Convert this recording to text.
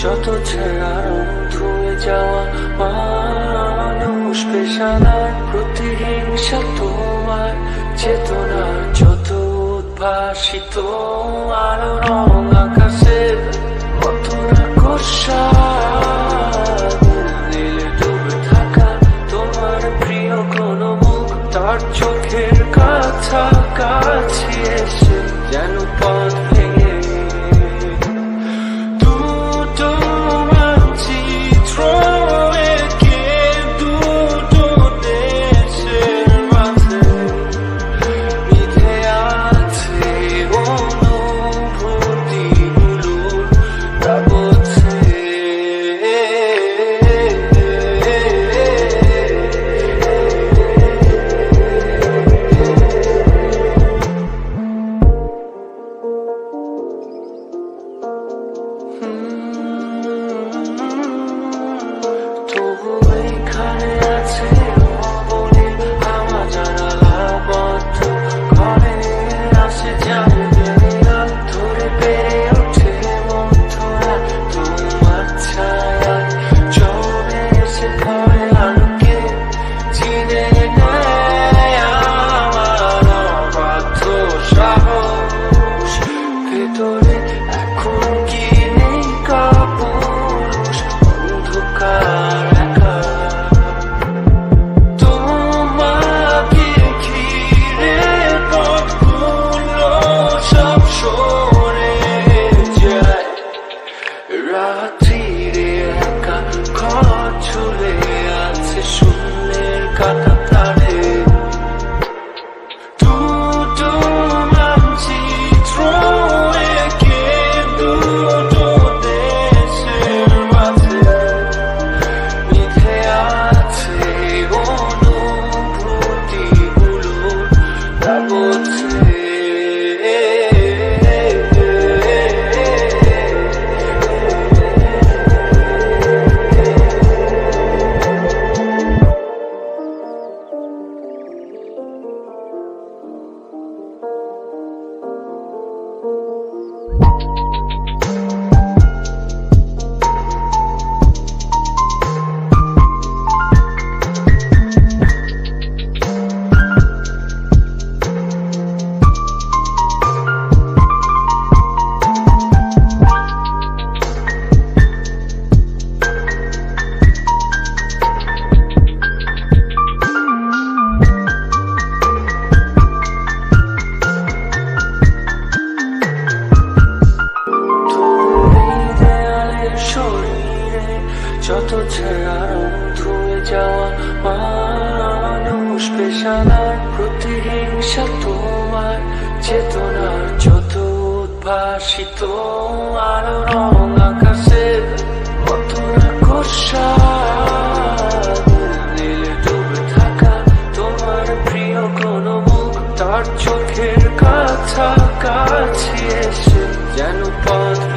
যত ছেঁড়া ধুয়ে যাওয়া মানুষ পেশাদার প্রতিহিংসা তোমার চেতনার যত উদ্ভাসিত আলো রং আকাশের মতো কষা নীলে ডুবে থাকা তোমার প্রিয় কোনো মুখ তার চোখের কাছাকাছি এসে যেন পথ ভেঙে দুটো মানচিত্র এঁকে দুটো দেশের মাঝে মিথে আছে অনুভূতিগুলোর তাবছে তবু এখানে আছে বলে আমার জানালা বন্ধ ঘরে আসে জানবে ধরে বেড়ে ওঠে মন্থরা তোমার ছায়ায় চলে এসে ঘরে আলোকে চিনে নেয় আমার অবাধ্য সাহস ভেতরে এখন কি নেই কাপুরুষ অন্ধকার একা তোমাকে ঘিরে পথগুলো সব সরে যায় রাত্রিরে একা ঘর ঝুলে আছে শূন্যের কাটা তারে দুটো মানচিত্র এঁকে দুটো দেশের মাঝে মিথে আছে অনুভূতিগুলোর তাবছে যত ছেঁড়া ধুয়ে যাওয়া মানুষ পেশাদার প্রতিহিংসা তোমার চেতনার যত উদ্ভাসিত আলো রং আকাশের মতো কষা নীলে ডুবে থাকা তোমার প্রিয় কোনো মুখ তার চোখের কাছাকাছি এসে যেন পথ